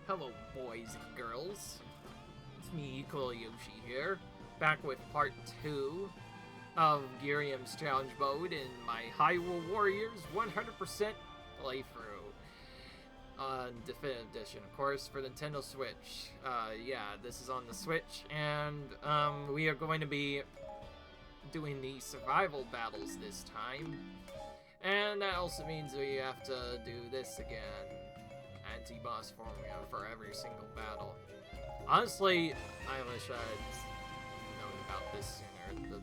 Hello, boys and girls. It's me, Yoshi here, back with part 2 of Ghirahim's challenge mode in my Hyrule Warriors 100% playthrough on Definitive Edition, of course, for Nintendo Switch. Yeah, this is on the Switch, and we are going to be doing the survival battles this time. And that also means we have to do this again. Anti-boss formula for every single battle. Honestly, I wish I'd known about this sooner.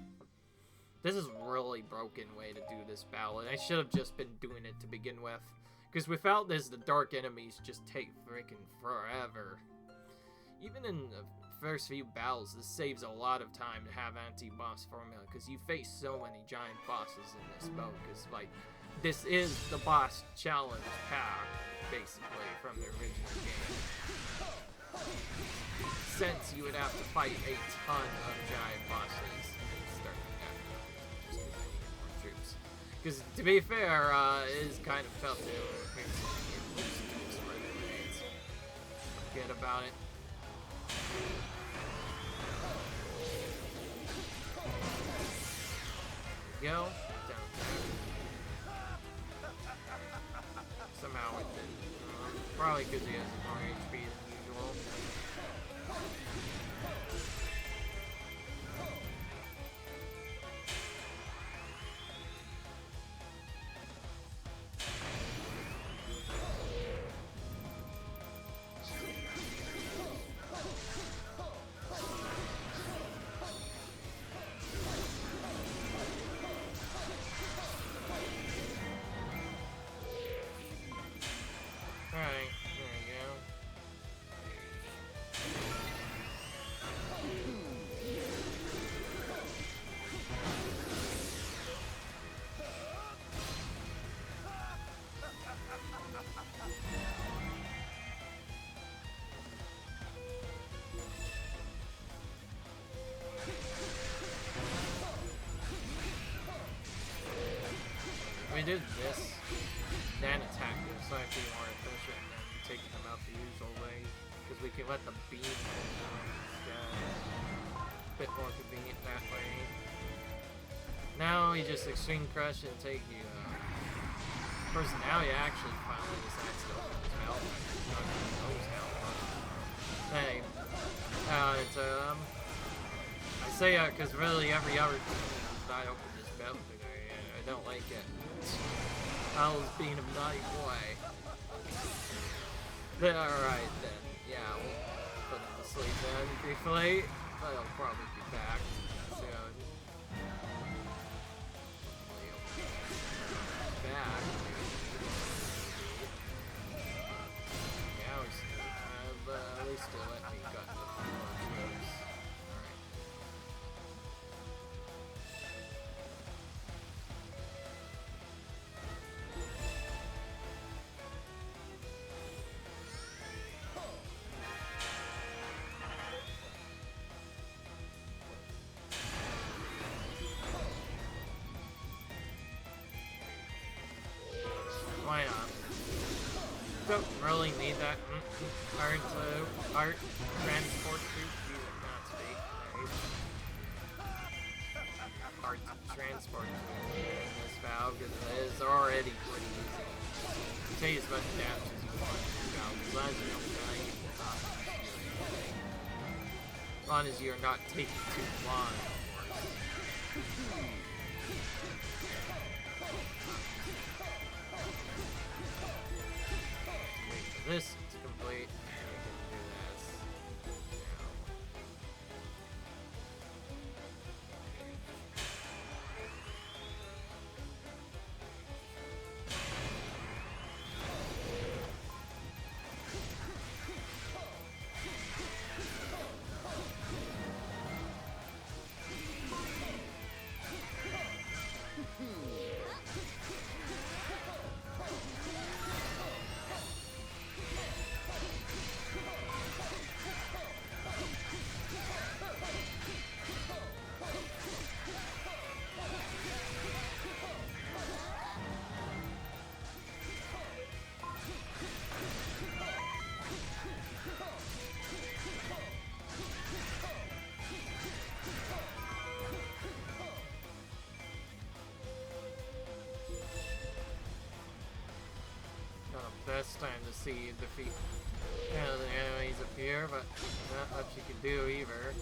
This is a really broken way to do this battle, and I should have just been doing it to begin with. Because without this, the dark enemies just take freaking forever. Even in the first few battles, this saves a lot of time to have anti-boss formula, because you face so many giant bosses in this mode, because, like, this is the boss challenge pack, basically, from the original game. Since you would have to fight a ton of giant bosses and start after just because I needed more troops. Because, to be fair, it is kind of tough to forget about it. Go down there. Somehow it didn't. Probably because he has more HP than usual. Alright, there we go. We did this, then attack them, so I feel more efficient than taking them out the usual way, because we can let the beam instead. A bit more convenient that way. Now we just extreme crush and take you out. Of course, now you actually finally decide to open his mouth. Hey, I say because really every other time I open this mouth, I don't like it. I was being a naughty boy. Alright then, yeah, we'll put him to sleep then briefly, but he'll probably be back soon. Back. Yeah, we still have, at least to let me gut the floor troops. Why not? Don't really need that art transport tube. Not speak. Art transport tube in this valve because it is already pretty easy. You take as much damage as you want in this valve, as long as you don't die, you will not do anything. As long as you're not taking too long, of course. This to complete, and we can do this now. to see defeat the enemies appear, but not much you can do either.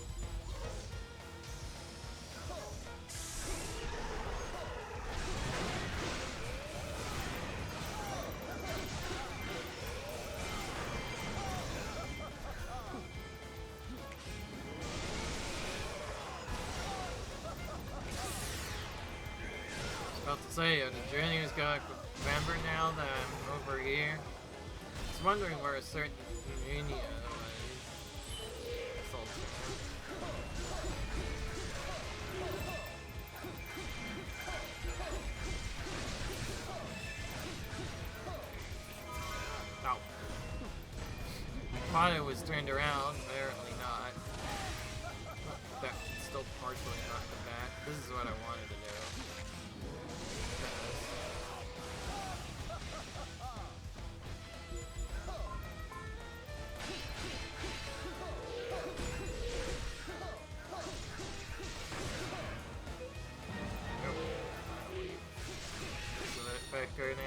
About to say, the journey is gonna remember now that I'm over here. I was wondering where a certain Mania was. Ow. Thought it was turned around, apparently not. That still partially knocked it back. This is what I wanted to do. Right now.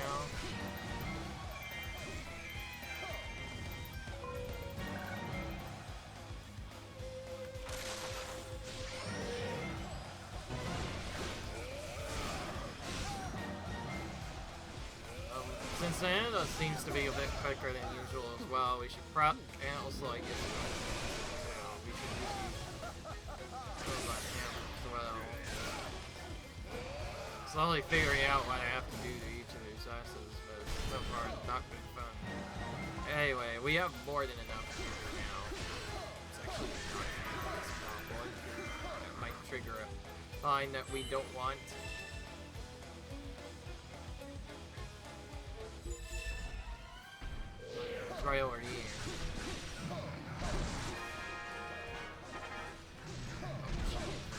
Since the end seems to be a bit quicker than usual as well, we should prep and also like we should as well. Slowly figuring out what I have to do to each of these asses, but so far it's not been fun. Anyway, we have more than enough here now. It's actually not this problem. That might trigger a line that we don't want. It's right over here.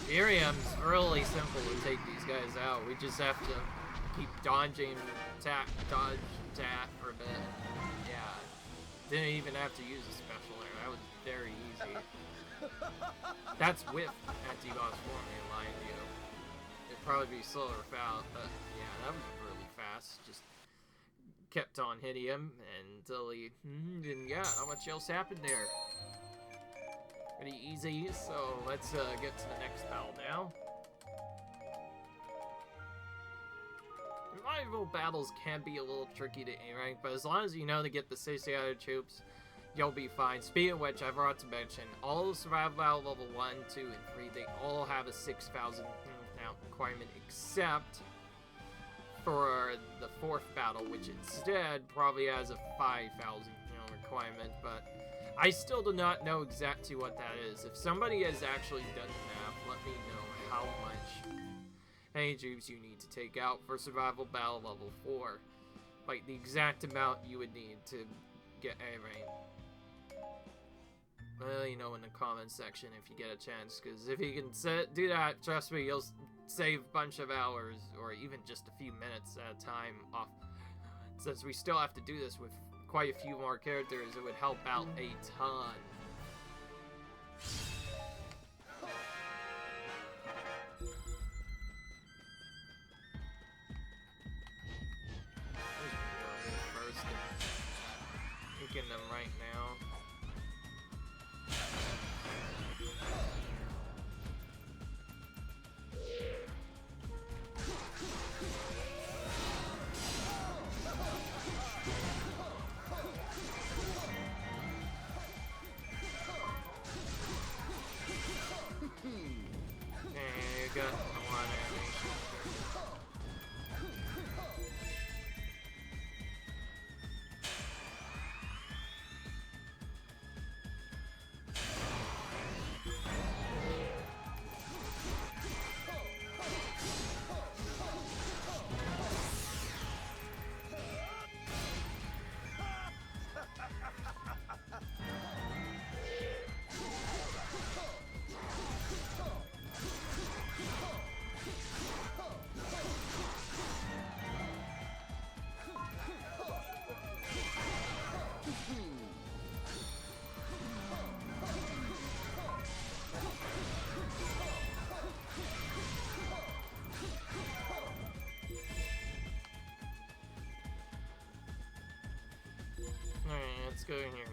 Ghirahim's really simple to take these guys out. We just have to keep dodging, tap, dodge, tap for a bit. Yeah. Didn't even have to use a special there. That was very easy. That's with anti-boss form, in line view. It'd probably be slower without, but yeah, that was really fast. Just kept on hitting him until he, and yeah, not much else happened there. Pretty easy, so let's get to the next battle now. Survival battles can be a little tricky to A-rank, but as long as you know to get the 60 other troops, you'll be fine. Speaking of which, I forgot to mention, all the survival battle level 1, 2, and 3, they all have a 6,000 count requirement, except for the 4th battle, which instead probably has a 5,000 requirement, but I still do not know exactly what that is. If somebody has actually done the math, let me know how much troops you need to take out for survival battle level 4. Like the exact amount you would need to get a rank. Well, you know, in the comments section if you get a chance, because if you can do that, trust me, you'll save a bunch of hours, or even just a few minutes at a time off. Since we still have to do this with quite a few more characters, it would help out a ton. First, taking them right now. You got a lot of animation. go in here now.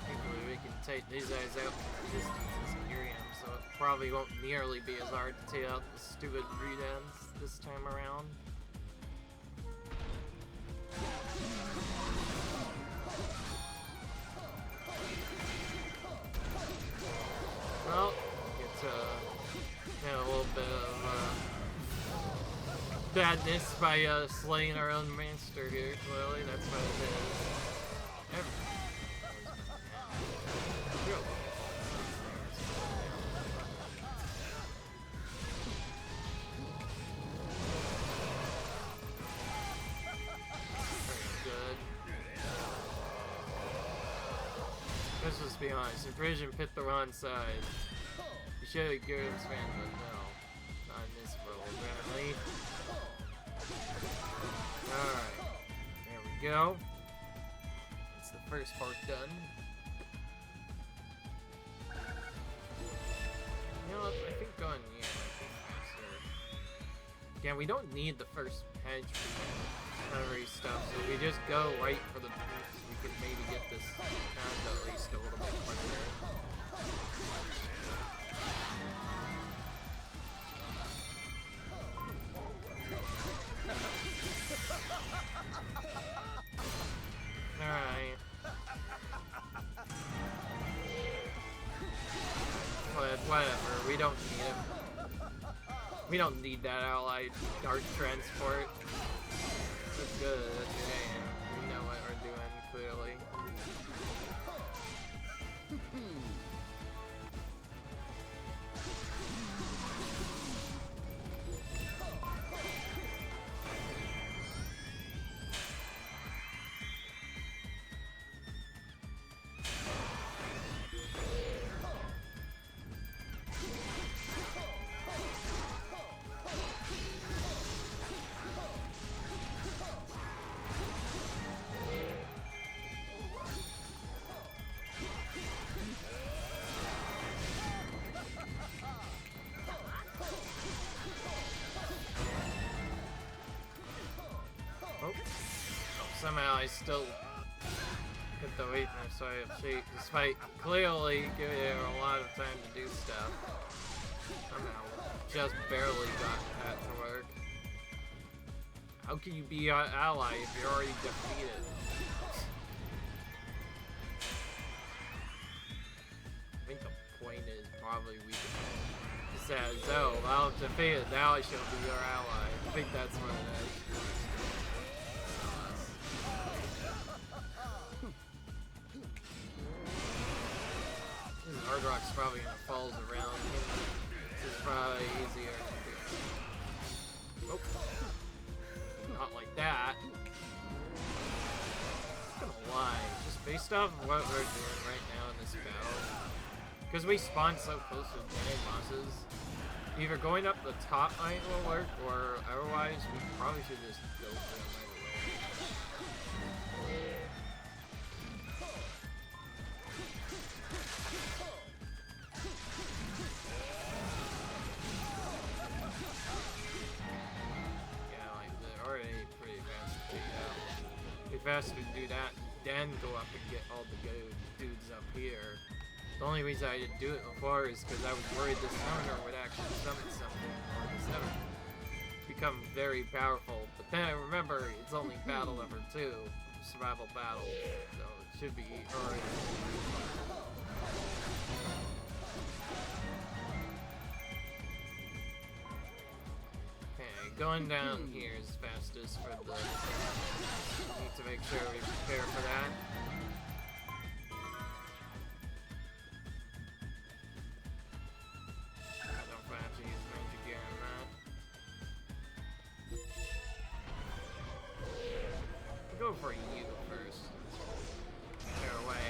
Hopefully we can take these guys out from distance as Ghirahim, so it probably won't nearly be as hard to take out the stupid Redens this time around. Well, get a little bit of badness by slaying our own monster here, clearly. That's what it is. Let's just be honest, if Vision picked the wrong side, you should have Ghirahim's fan, but no. Not in this world, apparently. Alright. There we go. That's the first part done. You know what? I think going here might be faster. Again, we don't need the first hedge for every stuff, so we just go right for the boots. We can maybe get this at least a little bit quicker. Alright. But whatever, we don't need him. We don't need that allied dark transport. That's good, that's your name. We know what we're doing, clearly. Somehow I still get the weakness, so I have cheat, despite clearly giving her a lot of time to do stuff. Somehow just barely got that to work. How can you be an ally if you're already defeated? I think the point is probably we can says, oh, I'll defeat it, now I shall be your ally. I think that's what it is. Hard Rock's probably gonna falls around him. This is probably easier to do. Oh. Not like that. I'm gonna lie, just based off of what we're doing right now in this battle, because we spawn so close to many bosses, either going up the top might will work, or otherwise we probably should just go for them right away. Faster to do that, then go up and get all the good dudes up here. The only reason I didn't do it before is because I was worried the summoner would actually summon something, or the summoner become very powerful. But then I remember it's only battle number 2, survival battle, so it should be alright. Going down here is fastest for the... Need to make sure we prepare for that. Don't have to use magic gear on that. We'll go for you first. Prepare away.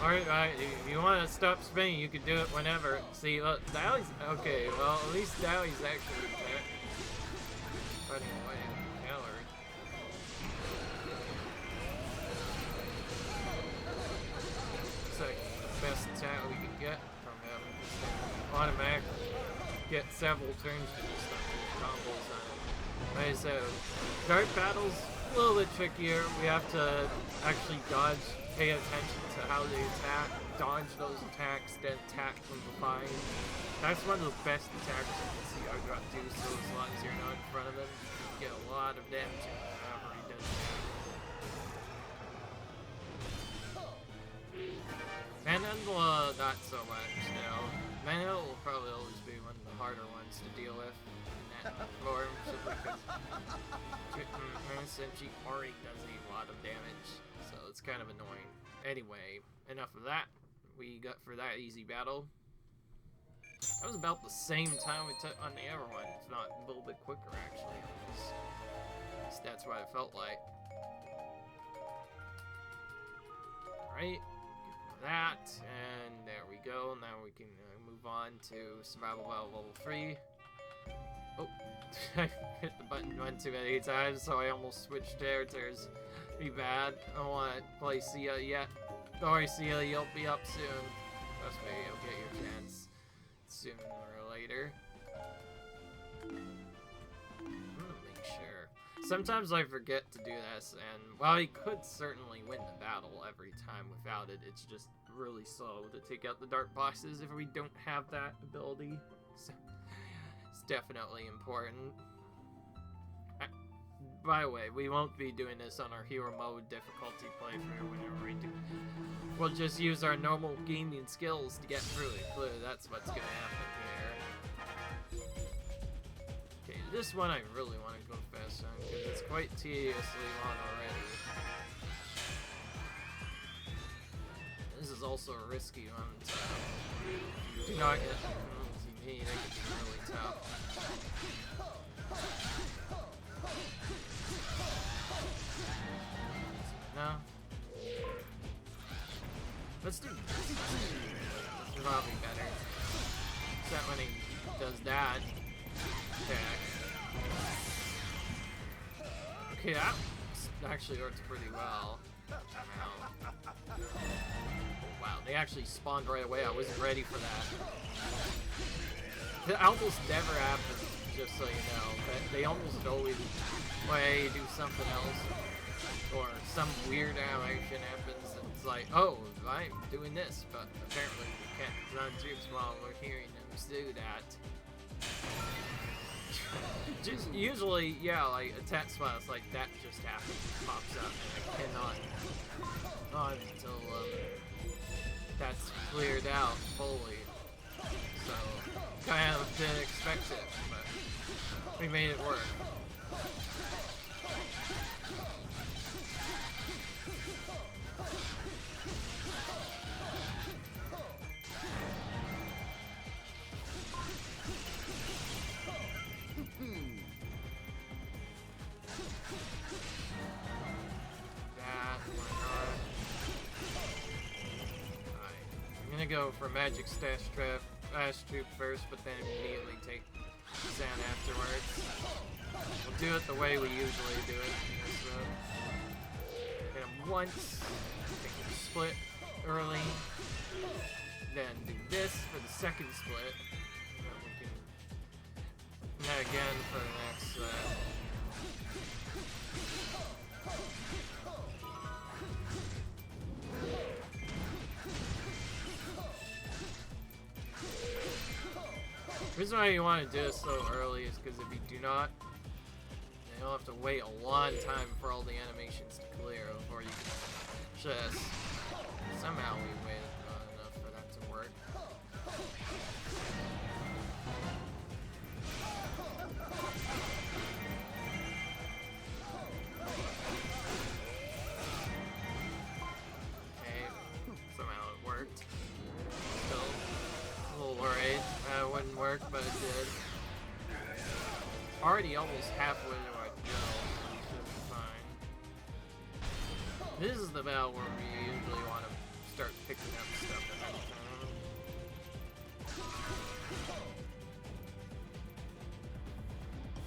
Alright, if you want to stop spinning, you can do it whenever. See, look, Dowly's... Okay, well, at least Dowly's actually running away. Coward. It's like the best attack we can get from him. Automatically get several turns to do stuff with combos on him. Like I said, dart battles, a little bit trickier. We have to actually dodge, pay attention to how they attack, dodge those attacks, then attack from behind. That's one of the best attacks you can see Ardrot do, so as long as you're not in front of him, you get a lot of damage whenever he does that. Manhandle, not so much, no. Manhandle will probably always be one of the harder ones to deal with in that form, simply because Senshi already does a lot of damage, so it's kind of annoying. Anyway, enough of that. We got for that easy battle. That was about the same time we took on the other one, if not a little bit quicker actually. At least that's what it felt like. Alright. That, and there we go. Now we can move on to Survival Battle Level 3. Oh, I hit the button one too many times, so I almost switched characters. Be bad. I don't want to play Sia yet. Don't worry, Sia, you'll be up soon. Trust me, you'll get your chance sooner or later. Make sure. Sometimes I forget to do this, and while I could certainly win the battle every time without it, it's just really slow to take out the dark bosses if we don't have that ability. So, it's definitely important. By the way, we won't be doing this on our hero mode difficulty playthrough whenever we do. We'll just use our normal gaming skills to get through it. Clearly, that's what's gonna happen here. Okay, this one I really want to go fast on because it's quite tediously long already. This is also a risky one, so do not get the need. It could be really tough. No. Let's do this. This is probably better. Except when he does that. Okay, that actually works pretty well. Oh, wow, they actually spawned right away. I wasn't ready for that. It almost never happens, just so you know. But they almost always do something else. Or some weird animation happens and it's like, oh, I'm doing this, but apparently we can't run troops while we're hearing them do that. Just usually, yeah, like attack spots like that just happens, pops up, and I cannot on until that's cleared out fully. So kind of didn't expect it, but we made it work. Go for Magic Stash Troop first, but then immediately take Sand afterwards. We'll do it the way we usually do it in this road. Hit him once, take him split early, then do this for the second split, and then we can do that again for the next The reason why you want to do it so early is because if you do not, then you'll have to wait a long time for all the animations to clear before you can just... Somehow we waited not enough for that to work. Okay, somehow it worked. Still a little worried that it wouldn't work, but it did. Already almost halfway to our goal, so we should be fine. This is the battle where we usually want to start picking up stuff ahead of time.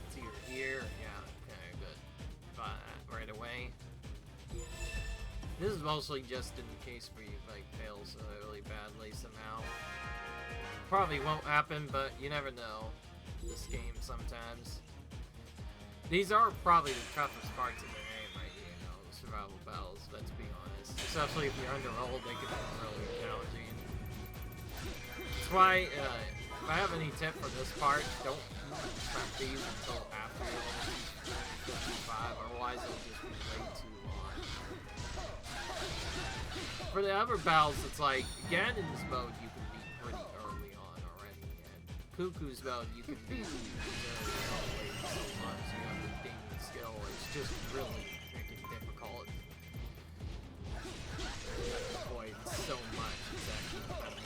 It's either here, yeah, okay, good. Buy that right away. This is mostly just in case we like fail so really badly somehow. Probably won't happen, but you never know. This game sometimes. These are probably the toughest parts of the game right here, you know, survival battles, let's be honest. Especially if you're underrolled, they can be really challenging. That's why, if I have any tip for this part, don't prep these until after you're 55, otherwise it'll just be way too long. For the other battles, it's like, Ganon's mode you can beat pretty early on already, and Cucco's mode you can beat very early so much. You have the demon skill, it's just really freaking difficult. You have to avoid so much, it's actually difficult,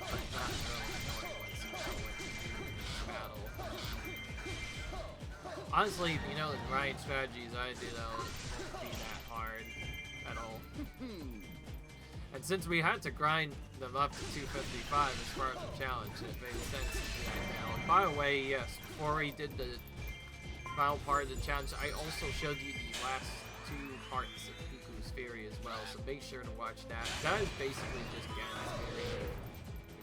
but not really knowing once you know what to do in each battle. Honestly, you know, the grind strategies I do though, it won't be that hard at all. And since we had to grind them up to 255 as part of the challenge, it made sense to do that now. And by the way, yes, before we did the final part of the challenge, I also showed you the last two parts of Cucco's Fury as well, so make sure to watch that. That is basically just Ganon's Fury.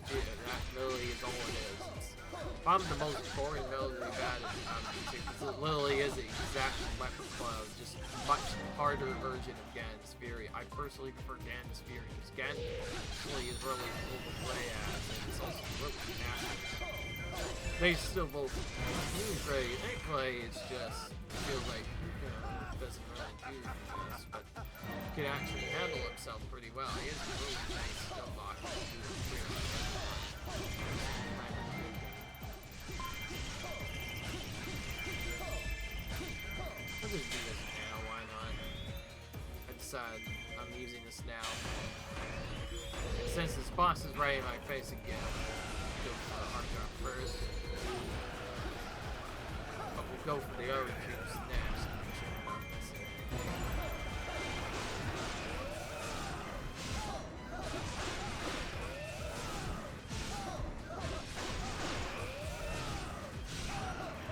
Yeah, that really is all it is. It's probably the most boring military bad because it literally is the exact weapon flow, just much harder version of Ganon's Fury. I personally prefer Ganon's Fury because Ganon actually is really cool to play as, and it's also really natural. They still both great. They play, it's just feels like, you know, it doesn't really do this, but he can actually handle himself pretty well. He has a really nice skill box to do it pretty much. I'll just do this now, why not? I decide I'm using this now. And since this boss is right in my face again, I'll go for the hard drop first. But we'll go for the other troops next to make sure we're not missing anything.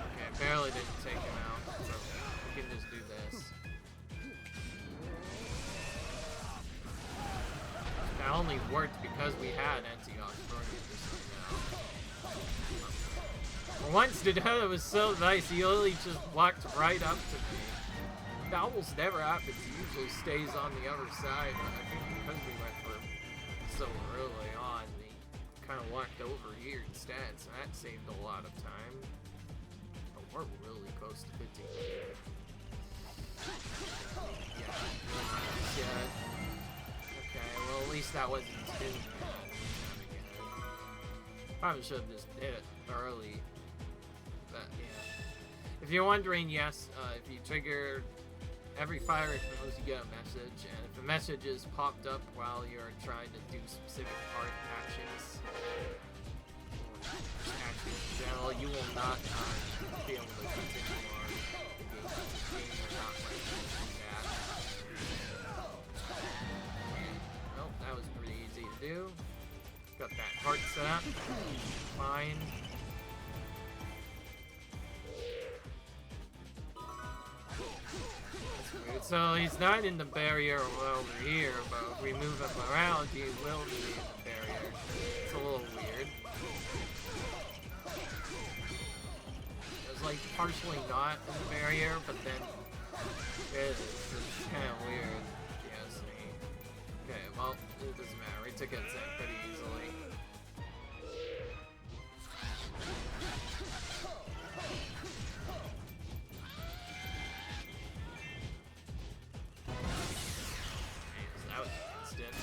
Okay, I barely didn't take him out, so we can just do this. That only worked because we had anti-Oxfornian just now. For once, the Dota was so nice, he literally just walked right up to me. That almost never happens, he usually stays on the other side, but I think because we went for so early on, he kind of walked over here instead, so that saved a lot of time. But we're really close to 15 here. Yeah. Okay, well at least that wasn't too bad. Probably should have just hit it early. But yeah. If you're wondering, yes, if you trigger every fire explosion, you get a message, and if a message is popped up while you're trying to do specific part actions, or actions in general, you will not be able to continue on the game. You're not letting you do that. Well, that was pretty easy to do. Got that heart set up. Fine. So he's not in the barrier over here, but if we move him around, he will be in the barrier. It's a little weird. It was like partially not in the barrier, but then it is. It's kind of weird, if you ask me. Okay, well, it doesn't matter. We took it pretty easily. That was instant.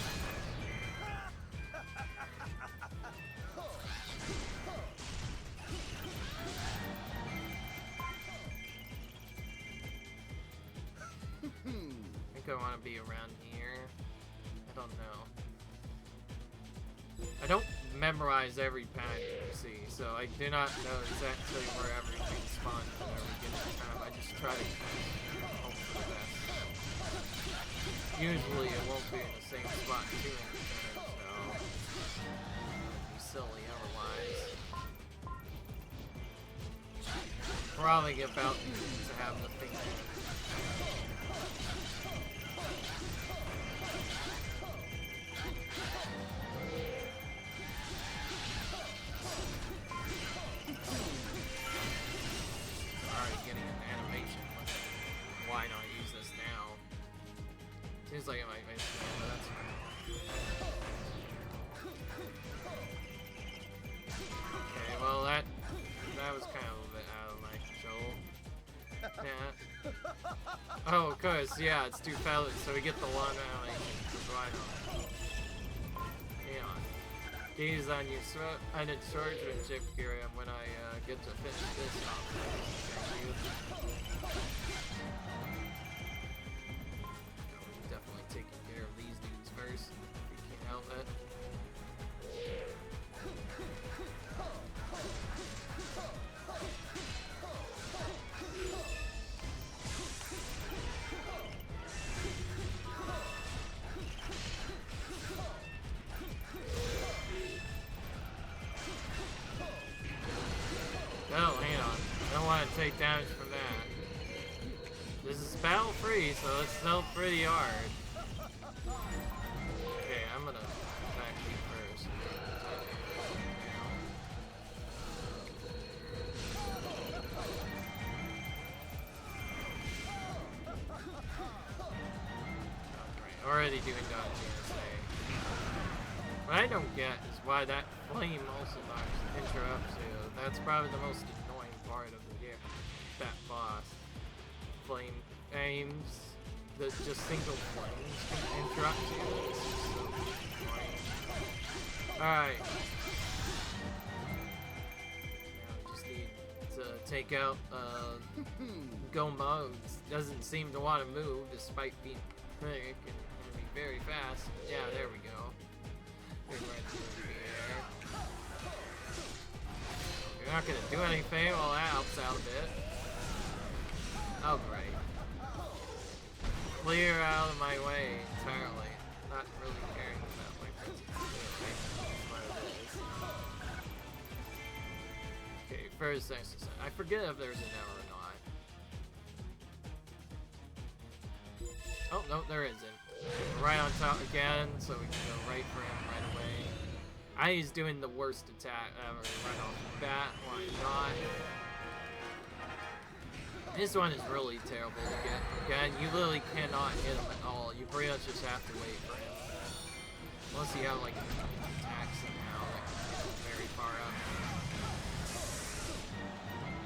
I think I want to be around here. I don't know. I don't memorize every pattern you see, so I do not know exactly where everything spawns at every given time. I just try to hope for the best. Usually it won't be in the same spot too many times, so it'd be silly otherwise. Probably about to have the thing there. Already getting an animation. Why not use this now? Seems like it might make sense, but that's fine. Okay, well that was kind of a bit out of my control. Yeah. Oh, of course, yeah, it's 2 pellets, so we get the one animation for Rhino. Yeah. Gaze on your swordsmanship, Ghirahim, when I get to finish this off. Thank you. Definitely taking care of these dudes first, if we can't help it. No, hang on. I don't want to take damage from that. This is battle free, so it's still pretty hard. Okay, I'm gonna attack you first. Okay, already doing dodge GSA. What I don't get is why that flame also interrupts you. That's probably the most annoying part of the game. That boss. Flame aims, that just single flames can interrupt you. It's just so annoying. Alright. Now we just need to take out Gomo. Doesn't seem to want to move despite being quick and be very fast. Yeah, there we go. Right through the air. You're not gonna do anything, well that helps out a bit. Oh great. Clear out of my way entirely. Not really caring about my principles. Okay, first exercise. I forget if there's an error or not. Oh no, there isn't. We're right on top again, so we can go right for him right away. He's doing the worst attack ever right off the bat. Why not? This one is really terrible to get. Again, you literally cannot hit him at all. You pretty much just have to wait for him. Unless you have like an attack somehow that can get him very far up.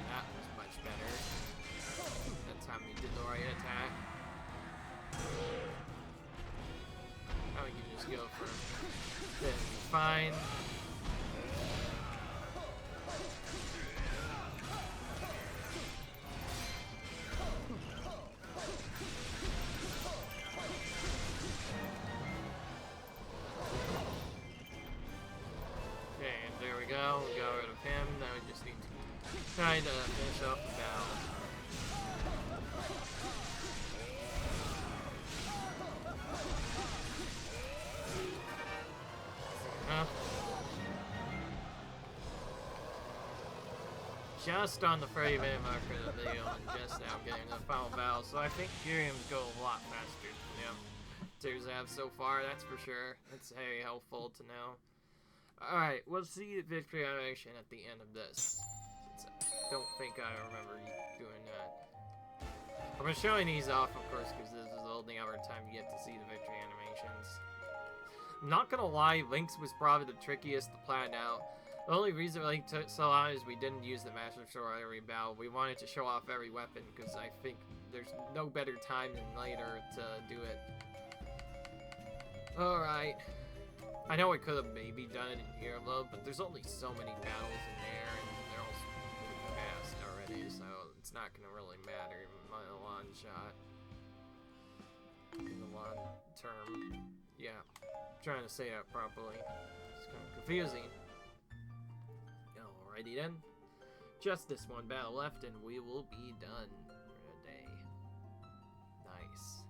That was much better. That time we did the right attack. Now we can just go for then fine. Okay, and there we go. We got rid of him. Now we just need to try to finish off the battle. Just on the 30-minute marker of the video and just now getting the final battle, so I think Ghirahim's go a lot faster than them twos have so far, that's for sure. That's very helpful to know. Alright, we'll see the victory animation at the end of this. Since I don't think I remember doing that. I'm showing these off, of course, because this is the only other time you get to see the victory animations. I'm not gonna lie, Link's was probably the trickiest to plan out. The only reason Link took so long is we didn't use the Master Sword every battle. We wanted to show off every weapon, because I think there's no better time than later to do it. Alright. I know we could have maybe done it in Hyrule, but there's only so many battles in there, and they're all moving fast already, so it's not gonna really matter in the long shot. In the long term. Yeah. I'm trying to say that properly. It's kind of confusing. Alrighty then. Just this one battle left and we will be done for the day. Nice.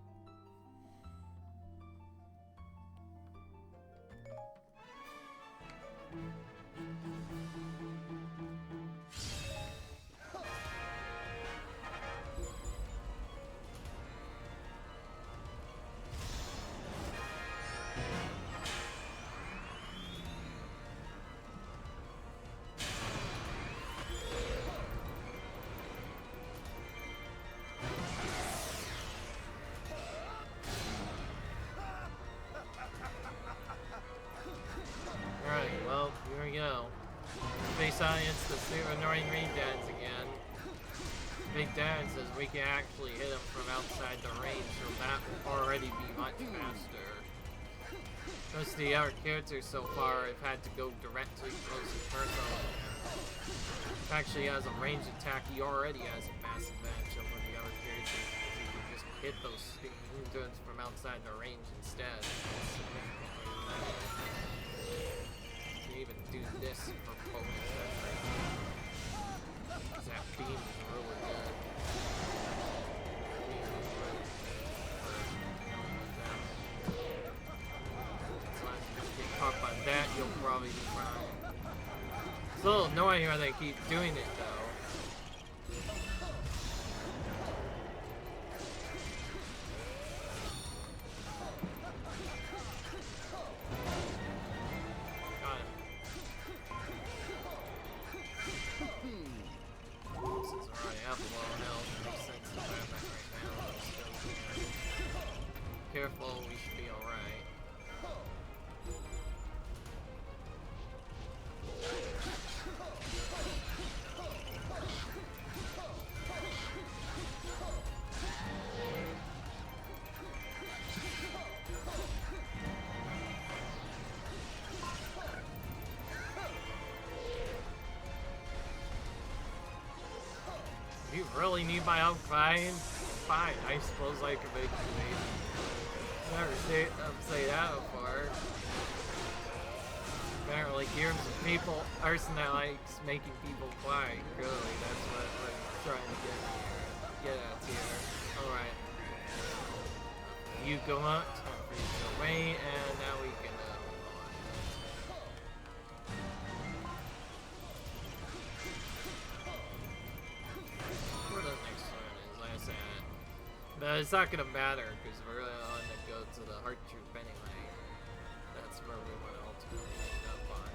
the super annoying rain dance again. Big Dan says we can actually hit him from outside the range, so that will already be much faster. Most of the other characters so far have had to go directly close and personal. Actually, as a range attack, he already has a massive advantage over the other characters. He can just hit those stinging dudes from outside the range instead. You can even do this for both. That beam is really good. As long as you don't get caught by that, you'll probably be fine. It's a little annoying how they keep doing it though. Careful, we should be alright. You really need my help, Klein? Fine, I suppose I can make you leave. Never say that before. Apparently, Ghirahim people, person that likes making people cry. Clearly, that's what we're trying to get at here. Alright. You go up, away, and now we can move on. Where the next one is, like I said. But it's not gonna matter, because we're gonna go to the heart troop anyway. That's where we want to ultimately end up on.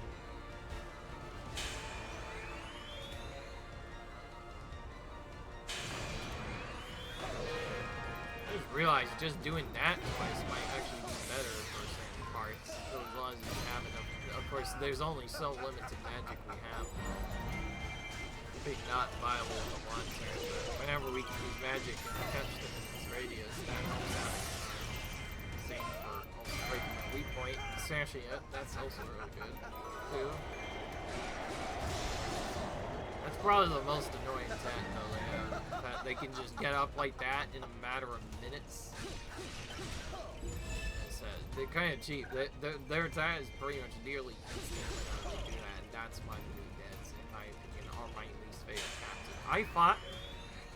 I just realized just doing that twice might actually be better for certain parts. So as long as you have enough. Of course, there's only so limited magic we have. Maybe not viable in the long term, but whenever we can use magic and catch them in this radius, that helps out. Same for also breaking the weak point. Smashing it, that's also really good, too. That's probably the most annoying attack, though, they have. That they can just get up like that in a matter of minutes. They're kind of cheap. Their attack is pretty much nearly instant when they do that, and that's my new deaths, in my opinion, are my least favorite captain. I thought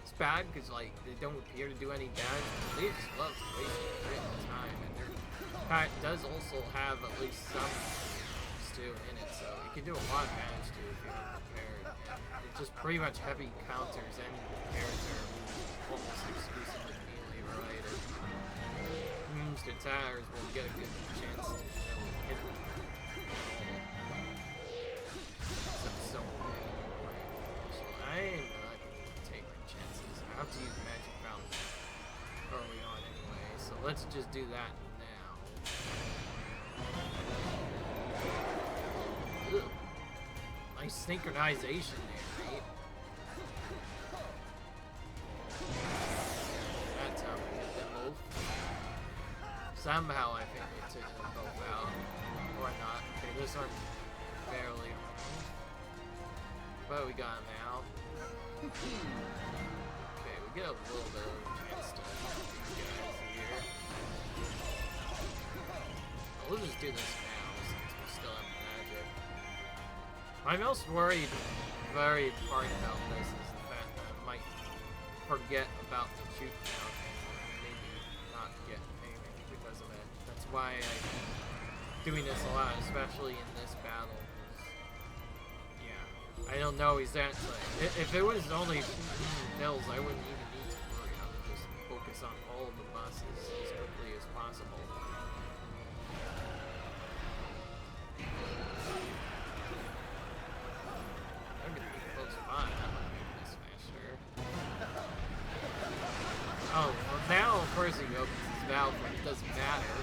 it's bad because, like, they don't appear to do any damage, but they just love to waste great time, and their attack does also have at least some too in it, so it can do a lot of damage too if you're not prepared. And it's just pretty much heavy counters any character who's almost exclusively melee related. Ranged attackers will get a good chance to hit them. Except so many. So I am not going to take my chances. I have to use Magic Fountain early on anyway, so let's just do that now. Ugh. Nice synchronization there, right? That's how we get them both. Somehow I think we took them both out. Or not. Okay, this one barely wrong. But we got him out. Okay, we get a little bit of a chance to help these guys here. We'll just do this now since we still have magic. My most worried part about this is the fact that I might forget about the shoot count and maybe not get payment because of it. That's why I'm doing this a lot, especially in this battle. Yeah, I don't know exactly. If it was only hills, I wouldn't even need to worry. I would just focus on all of the bosses as quickly as possible. I'm gonna be close by. That might make this faster. Oh, well now of course he opens his valve when it doesn't matter.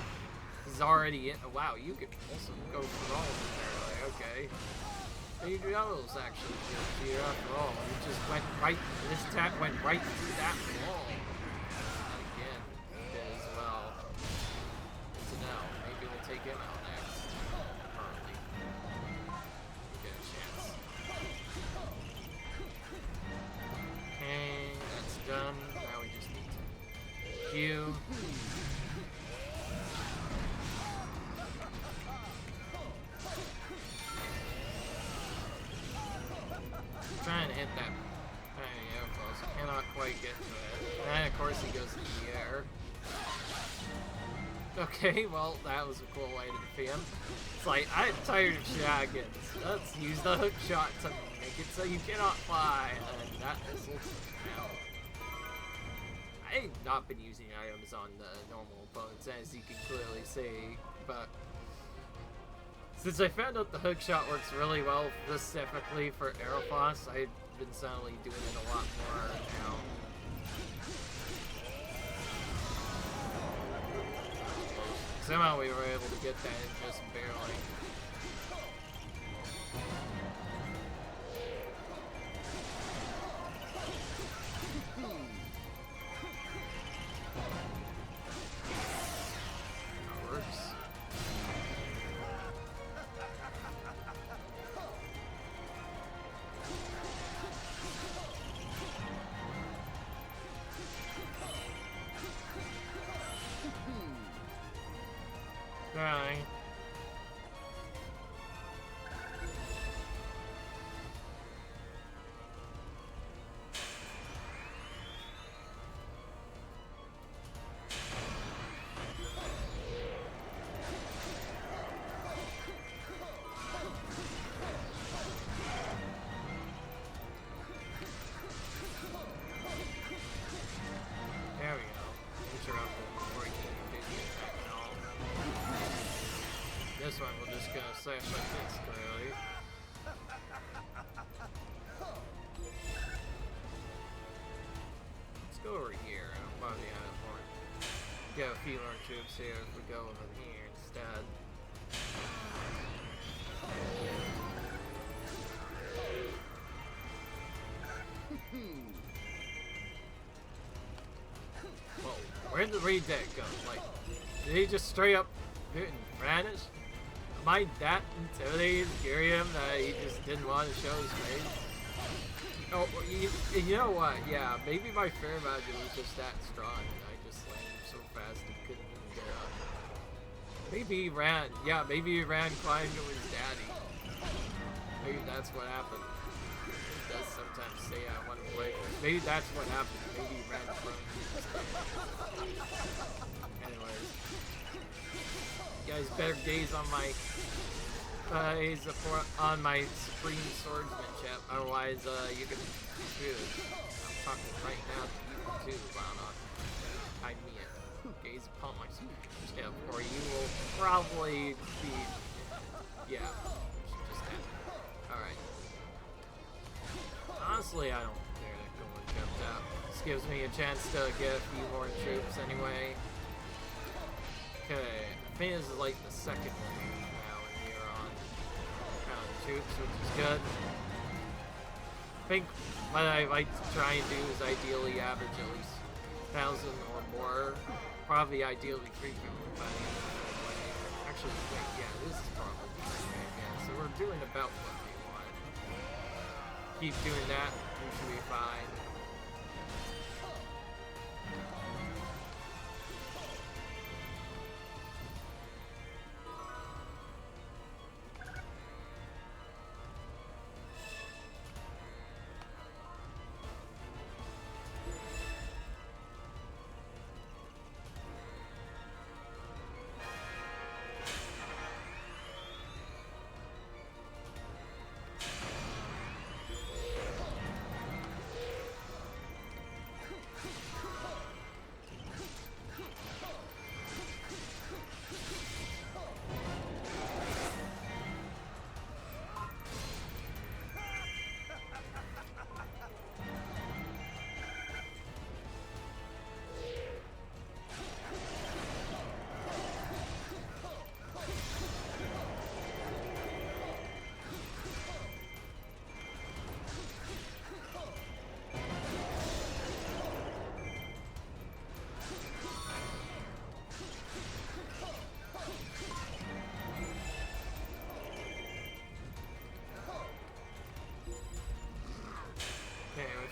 He's already in. Oh, wow, you could also go for all of them there. Like, okay. Adriano's actually good here after all. He just went right, this attack went right through that wall. And again, he did as well. So now, maybe we'll take him out next. Early. We'll get a chance. Okay, that's done. Now we just need to heal. Trying to hit that tiny air close. Cannot quite get to it. And then, of course, he goes in the air. Okay, well, that was a cool way to defeat him. It's like, I'm tired of shenanigans. Let's use the hook shot to make it so you cannot fly. And that missile. I've not been using items on the normal opponents, as you can clearly see, but since I found out the hook shot works really well specifically for Aerofoss, I've been suddenly doing it a lot more now. Somehow we were able to get that in just barely. That works. Right. There we go. Interrupt before he can do the attack and all. This one we're just gonna slash like this, clearly. Let's go over here. I'll probably have more. Get a few more troops here if we go over here instead. Whoa, where did the raid deck go? Like, did he just straight up vanish? Am I that intimidated Ghirahim that he just didn't want to show his face? Oh, you know what? Yeah, maybe my fair magic was just that strong and I just landed so fast he couldn't even get up. Maybe he ran. Yeah, maybe he ran climbing to his daddy. Maybe that's what happened. He does sometimes say I want to play. Maybe that's what happened. Maybe he ran from anyways. You guys better gaze on my on my supreme swordsmanship, otherwise you're gonna be screwed. I'm talking right now to you too, Lana. I mean it. Gaze upon my swordsmanship, or you will probably be yeah. Just alright. Honestly, I don't care to go and jump out. This gives me a chance to get a few more troops anyway. Okay, I think this is like the second wave now, and we are on troops, which is good. I think what I like to try and do is ideally average at least 1,000 or more. Probably ideally 3 people by the end of the way. Actually, wait, yeah, this is probably okay, yeah. So we're doing about what we want. Keep doing that, we should be fine.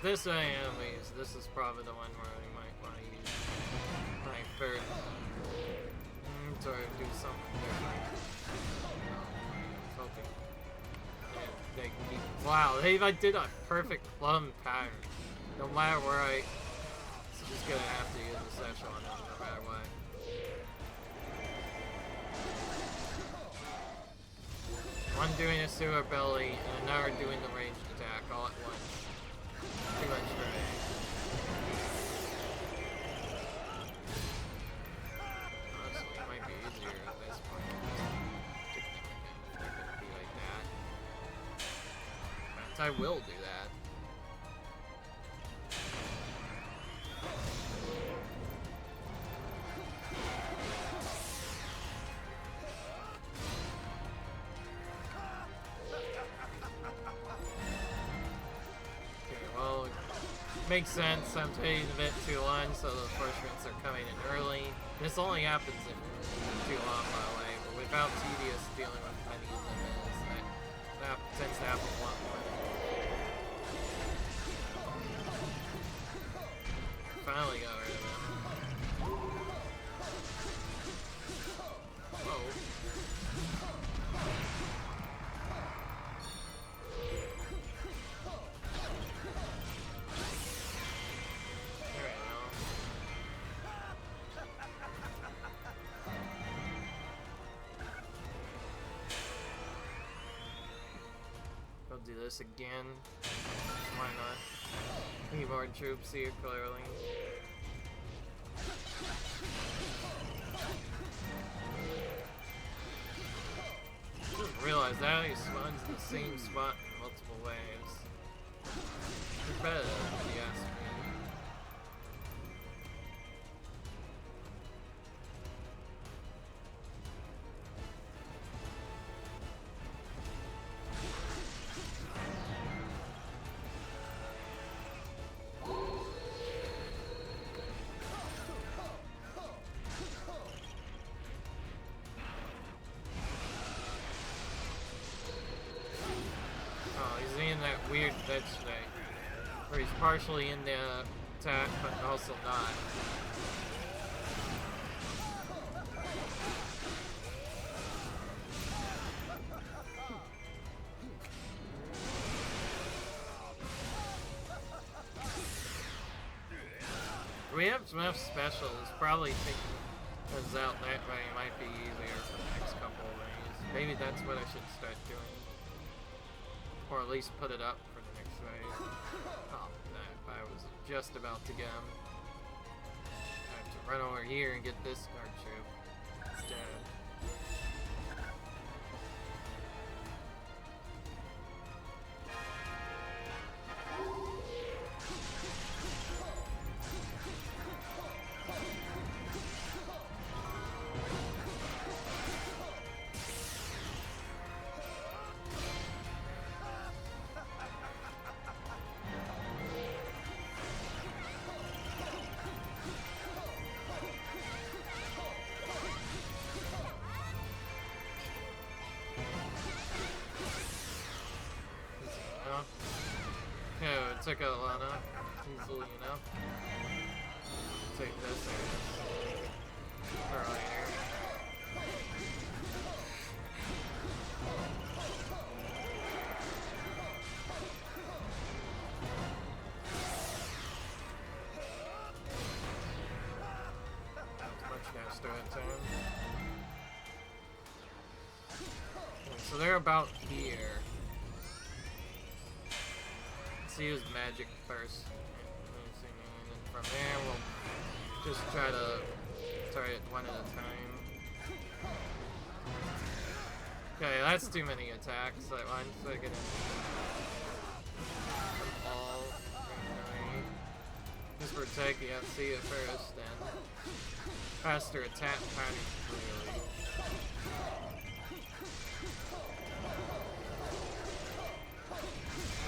this I am use. This is probably the one where I might want to use my third. Sort of do something different. I was hoping. Yeah, they can keep. Wow, they like did a perfect plum pattern. No matter where I. So just gonna have to use a special on them no matter what. One doing a sewer belly and another doing the ranged attack all at once. Too much for me. Honestly, it might be easier at this point. If they're gonna be like that. In fact, I will do that. Makes sense, I'm taking a bit too long, so the first ones are coming in early. This only happens if too long, by the way, but without tedious dealing with many of them that tends to happen a lot more. Finally got rid of him. Whoa. Do this again. Why not? Need more troops here, clearly. I just realized that he spawns in the same spot in multiple ways. Repetitive, if you ask me. Weird veg state, where he's partially in the attack, but also not. We have enough specials, probably thinking those out that way might be easier for the next couple of days. Maybe that's what I should start doing. Or at least put it up for the next wave. Oh, I was just about to get him. I have to run over here and get this dark troop instead. Took out Lana easily, you know. Take this earlier. Much faster that time. So they're about here. Let's use magic first. And then from there, we'll just try to target one at a time. Okay, that's too many attacks at once. So I can all just protect the FC at first, then faster attack timing clearly.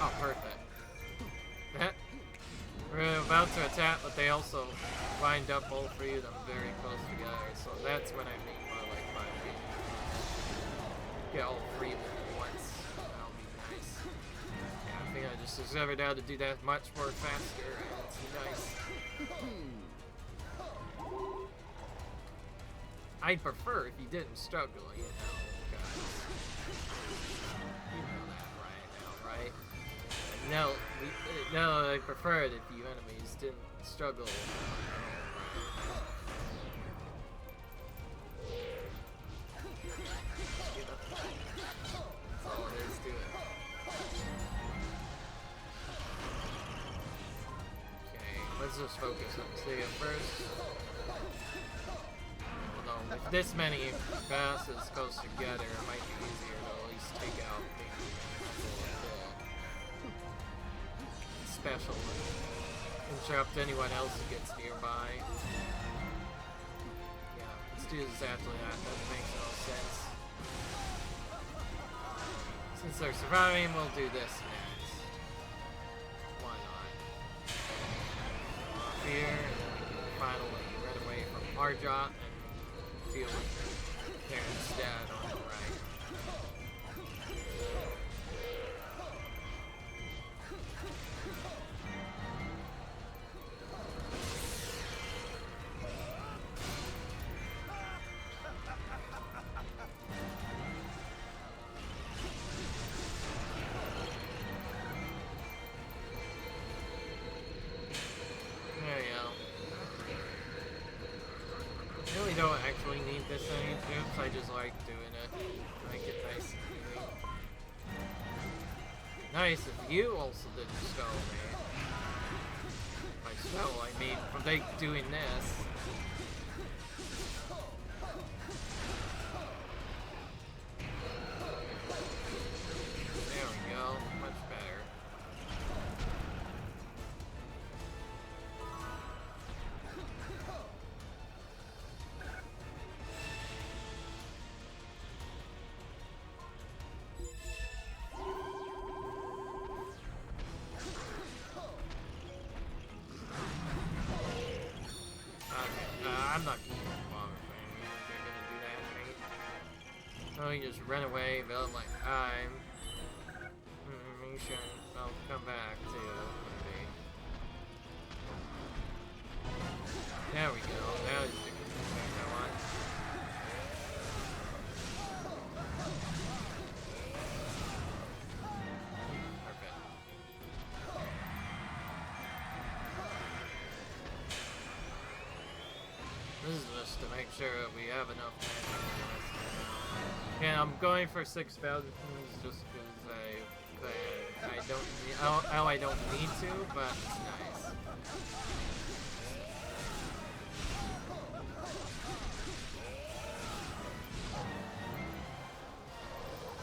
Oh, perfect. We're about to attack, but they also lined up all three of them very close together, so that's when I mean more like 5 feet. Get all three of them at once. That'll be nice. Yeah, think I just discovered how to do that much more faster, and it's nice. I'd prefer if you didn't struggle, you know, guys. You know that right now, right? No, I prefer it if you enemies didn't struggle. That's all it is to it. Okay, let's just focus on Sia first. If this many passes close together, it might be easier to at least take out maybe special and interrupt anyone else who gets nearby. Yeah, let's do exactly that. That makes no sense. Since they're surviving, we'll do this next. Why not? Off here, and then we can finally run away from Marjot and deal with there instead on the right. There you go. I really don't actually need this any troops, I just like doing it. Make it nice and easy. Nice if you also didn't spell me. By spell, I mean from doing this. There we go, much better. I'm not gonna bother if they're gonna do that to me. So you just run away, build like I'm. Make sure I'll come back to maybe. There we go. Now he's doing the thing I want. Perfect. This is just to make sure that we have enough time. Yeah, I'm going for 6,000 just because I don't need, I don't need to, but it's nice.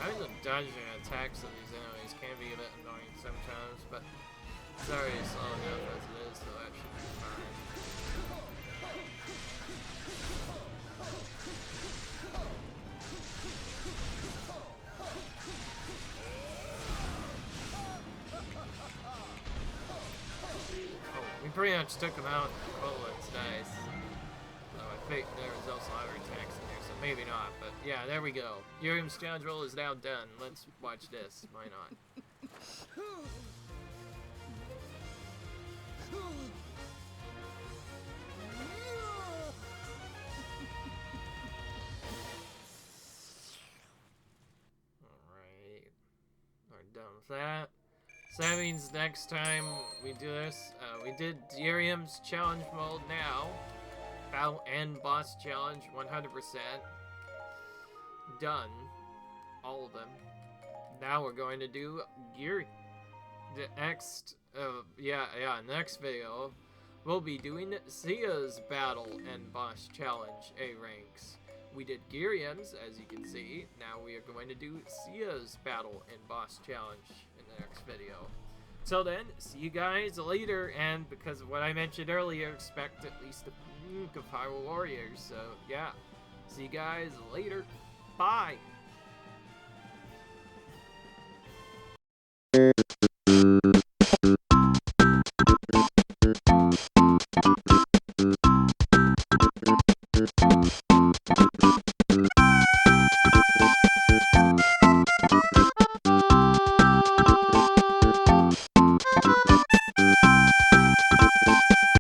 Having the dodging attacks of these enemies can be a bit annoying sometimes, but it's already slow enough as it is, so that should be fine. We pretty much took him out with bullets, nice. I think there was also other attacks in there, so maybe not, but yeah, there we go. Ghirahim's challenge roll is now done. Let's watch this. Why not? Alright. We're done with that. So that means next time we do this, we did Ghirahim's challenge mode now. Battle and boss challenge, 100%. Done. All of them. Now we're going to do the next, next video, we'll be doing Sia's battle and boss challenge A ranks. We did Ghirahim's, as you can see. Now we are going to do Sia's battle and boss challenge in the next video. Till then, see you guys later, and because of what I mentioned earlier, expect at least a peek of Hyrule Warriors. So yeah, see you guys later. Bye!